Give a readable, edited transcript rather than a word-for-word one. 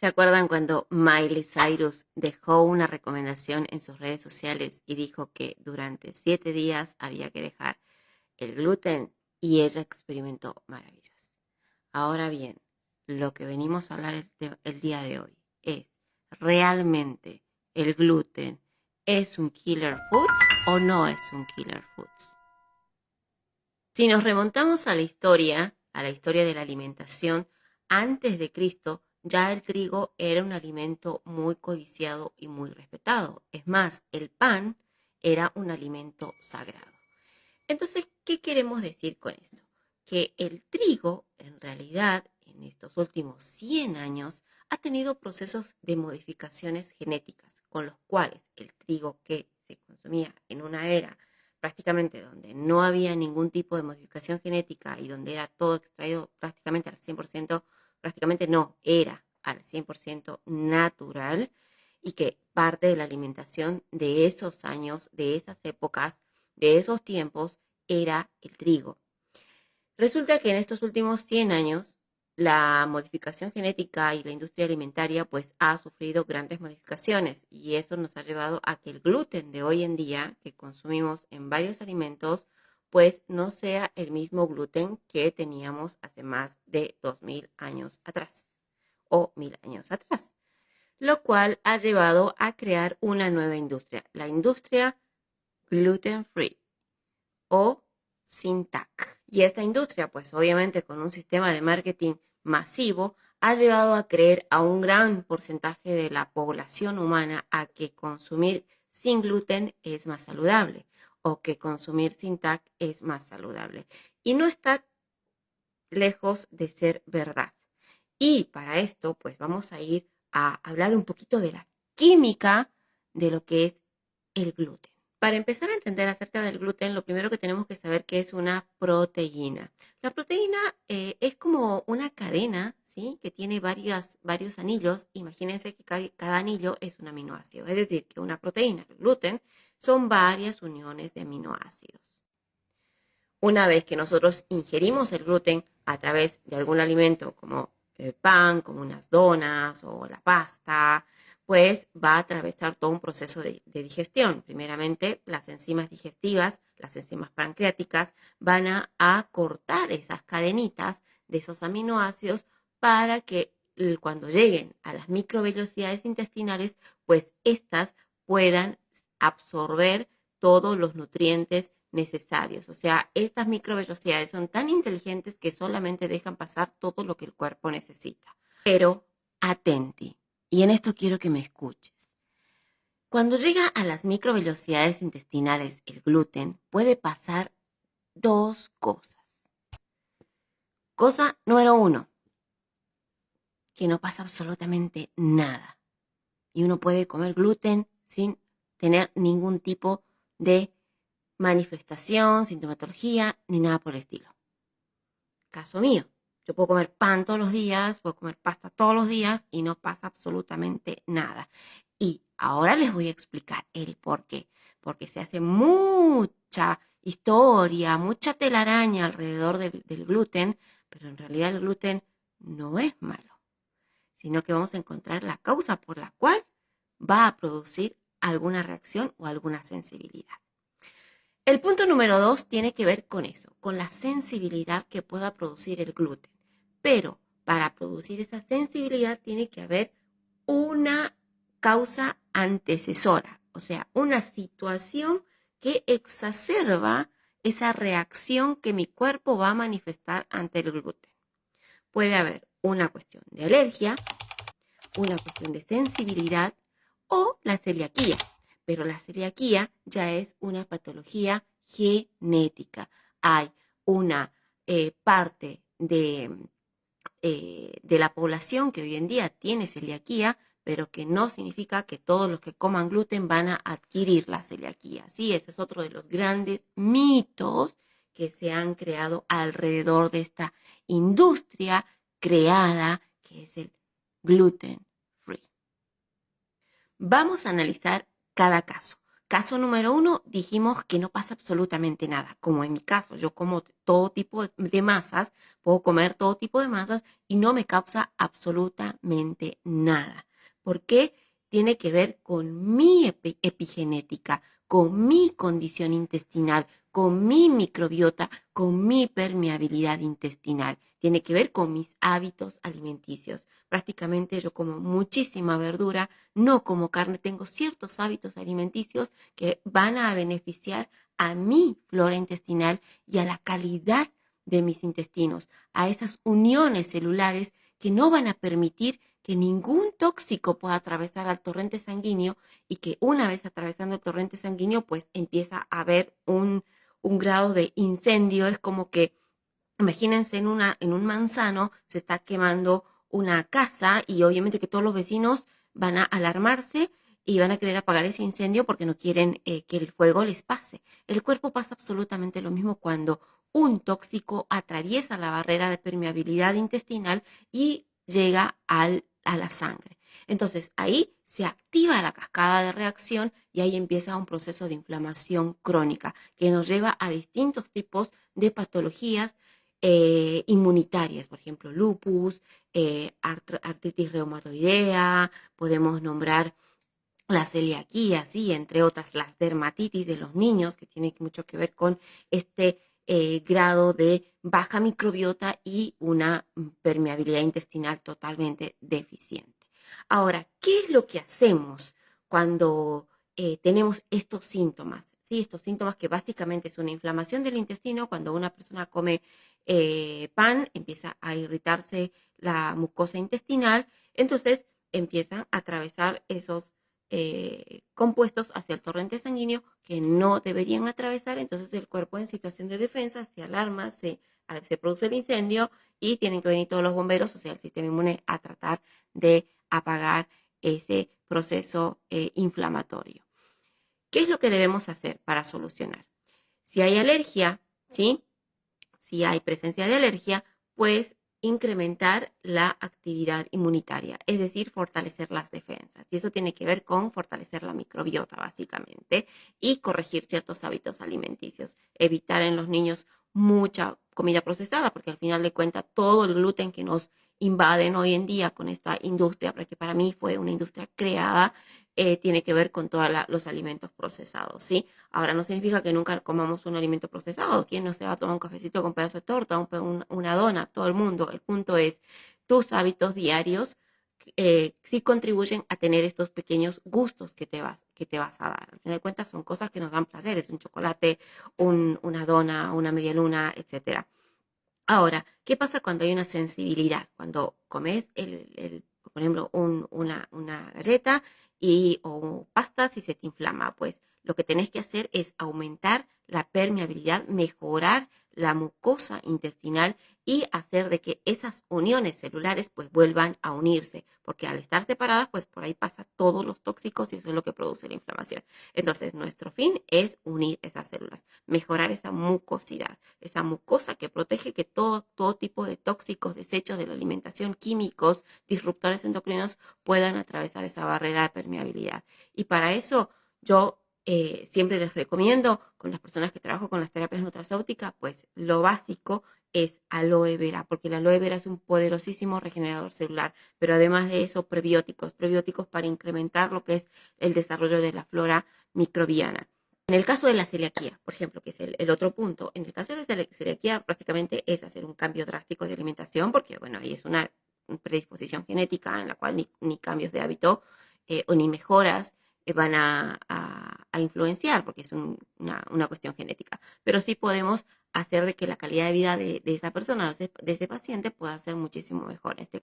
¿Se acuerdan cuando Miley Cyrus dejó una recomendación en sus redes sociales y dijo que durante 7 días había que dejar el gluten y ella experimentó maravillas? Ahora bien, lo que venimos a hablar el día de hoy es, ¿realmente el gluten es un killer foods o no es un killer foods? Si nos remontamos a la historia de la alimentación, antes de Cristo, ya el trigo era un alimento muy codiciado y muy respetado. Es más, el pan era un alimento sagrado. Entonces, ¿qué queremos decir con esto? Que el trigo, en realidad, en estos últimos 100 años, ha tenido procesos de modificaciones genéticas, con los cuales el trigo que se consumía en una era prácticamente donde no había ningún tipo de modificación genética y donde era todo extraído prácticamente al 100%, prácticamente no, era al 100% natural, y que parte de la alimentación de esos años, de esas épocas, de esos tiempos, era el trigo. Resulta que en estos últimos 100 años la modificación genética y la industria alimentaria pues ha sufrido grandes modificaciones, y eso nos ha llevado a que el gluten de hoy en día que consumimos en varios alimentos pues no sea el mismo gluten que teníamos hace más de 2000 años atrás o 1000 años atrás, lo cual ha llevado a crear una nueva industria, la industria gluten free o sin TAC. Y esta industria, pues obviamente con un sistema de marketing masivo, ha llevado a creer a un gran porcentaje de la población humana a que consumir sin gluten es más saludable o que consumir sin TAC es más saludable. Y no está lejos de ser verdad. Y para esto, pues vamos a ir a hablar un poquito de la química de lo que es el gluten. Para empezar a entender acerca del gluten, lo primero que tenemos que saber que es una proteína. La proteína es como una cadena, ¿sí? Que tiene varios anillos. Imagínense que cada anillo es un aminoácido. Es decir, que una proteína, el gluten, son varias uniones de aminoácidos. Una vez que nosotros ingerimos el gluten a través de algún alimento como el pan, como unas donas o la pasta, pues va a atravesar todo un proceso de digestión. Primeramente, las enzimas digestivas, las enzimas pancreáticas, van a cortar esas cadenitas de esos aminoácidos para que cuando lleguen a las microvellosidades intestinales, pues estas puedan absorber todos los nutrientes necesarios. O sea, estas microvellosidades son tan inteligentes que solamente dejan pasar todo lo que el cuerpo necesita. Pero atenti, y en esto quiero que me escuches. Cuando llega a las microvellosidades intestinales el gluten, puede pasar dos cosas. Cosa número 1, que no pasa absolutamente nada. Y uno puede comer gluten sin tener ningún tipo de manifestación, sintomatología, ni nada por el estilo. Caso mío, yo puedo comer pan todos los días, puedo comer pasta todos los días y no pasa absolutamente nada. Y ahora les voy a explicar el por qué. Porque se hace mucha historia, mucha telaraña alrededor del gluten, pero en realidad el gluten no es malo, sino que vamos a encontrar la causa por la cual va a producir alguna reacción o alguna sensibilidad. El punto número 2 tiene que ver con eso, con la sensibilidad que pueda producir el gluten. Pero para producir esa sensibilidad tiene que haber una causa antecesora, o sea, una situación que exacerba esa reacción que mi cuerpo va a manifestar ante el gluten. Puede haber una cuestión de alergia, una cuestión de sensibilidad o la celiaquía. Pero la celiaquía ya es una patología genética. Hay una parte de la población que hoy en día tiene celiaquía, pero que no significa que todos los que coman gluten van a adquirir la celiaquía. Sí, ese es otro de los grandes mitos que se han creado alrededor de esta industria creada que es el gluten free. Vamos a analizar cada caso. caso número 1, dijimos que no pasa absolutamente nada. Como en mi caso, yo como todo tipo de masas, puedo comer todo tipo de masas y no me causa absolutamente nada. ¿Por qué? Tiene que ver con mi epigenética, con mi condición intestinal, con mi microbiota, con mi permeabilidad intestinal. Tiene que ver con mis hábitos alimenticios. Prácticamente yo como muchísima verdura, no como carne, tengo ciertos hábitos alimenticios que van a beneficiar a mi flora intestinal y a la calidad de mis intestinos, a esas uniones celulares que no van a permitir que ningún tóxico pueda atravesar al torrente sanguíneo y que una vez atravesando el torrente sanguíneo, pues empieza a haber un grado de incendio. Es como que, imagínense en un manzano, se está quemando una casa y obviamente que todos los vecinos van a alarmarse y van a querer apagar ese incendio porque no quieren que el fuego les pase. El cuerpo pasa absolutamente lo mismo cuando un tóxico atraviesa la barrera de permeabilidad intestinal y llega a la sangre. Entonces ahí se activa la cascada de reacción y ahí empieza un proceso de inflamación crónica que nos lleva a distintos tipos de patologías inmunitarias, por ejemplo, lupus, artritis reumatoidea, podemos nombrar la celiaquía, sí, entre otras, las dermatitis de los niños, que tiene mucho que ver con este grado de baja microbiota y una permeabilidad intestinal totalmente deficiente. Ahora, ¿qué es lo que hacemos cuando tenemos estos síntomas? ¿Sí? Estos síntomas que básicamente es una inflamación del intestino. Cuando una persona come pan, empieza a irritarse la mucosa intestinal, entonces empiezan a atravesar esos compuestos hacia el torrente sanguíneo que no deberían atravesar. Entonces el cuerpo, en situación de defensa, se alarma, se produce el incendio y tienen que venir todos los bomberos, o sea, el sistema inmune, a tratar de apagar ese proceso inflamatorio. ¿Qué es lo que debemos hacer para solucionar? Si hay alergia, ¿sí? Si hay presencia de alergia, pues incrementar la actividad inmunitaria, es decir, fortalecer las defensas. Y eso tiene que ver con fortalecer la microbiota, básicamente, y corregir ciertos hábitos alimenticios. Evitar en los niños mucha comida procesada, porque al final de cuentas todo el gluten que nos invaden hoy en día con esta industria, porque para mí fue una industria creada, tiene que ver con todos los alimentos procesados, ¿sí? Ahora, no significa que nunca comamos un alimento procesado. ¿Quién no se va a tomar un cafecito con un pedazo de torta, una dona? Todo el mundo. El punto es, tus hábitos diarios sí contribuyen a tener estos pequeños gustos que te vas a dar. Al final de cuentas, son cosas que nos dan placer. Es un chocolate, una dona, una media luna, etcétera. Ahora, ¿qué pasa cuando hay una sensibilidad? Cuando comes, por ejemplo, una galleta o pasta, si se te inflama, pues lo que tenés que hacer es aumentar la permeabilidad, mejorar la mucosa intestinal y hacer de que esas uniones celulares pues vuelvan a unirse, porque al estar separadas pues por ahí pasa todos los tóxicos y eso es lo que produce la inflamación. Entonces nuestro fin es unir esas células, mejorar esa mucosidad, esa mucosa que protege que todo tipo de tóxicos, desechos de la alimentación, químicos, disruptores endocrinos puedan atravesar esa barrera de permeabilidad. Y para eso yo siempre les recomiendo con las personas que trabajo con las terapias nutracéuticas, pues lo básico es aloe vera, porque el aloe vera es un poderosísimo regenerador celular, pero además de eso, prebióticos para incrementar lo que es el desarrollo de la flora microbiana. En el caso de la celiaquía, por ejemplo, que es el otro punto, en el caso de la celiaquía prácticamente es hacer un cambio drástico de alimentación, porque bueno, ahí es una predisposición genética en la cual ni cambios de hábito o ni mejoras van a influenciar, porque es una cuestión genética. Pero sí podemos hacer de que la calidad de vida de esa persona, de ese paciente, pueda ser muchísimo mejor. En este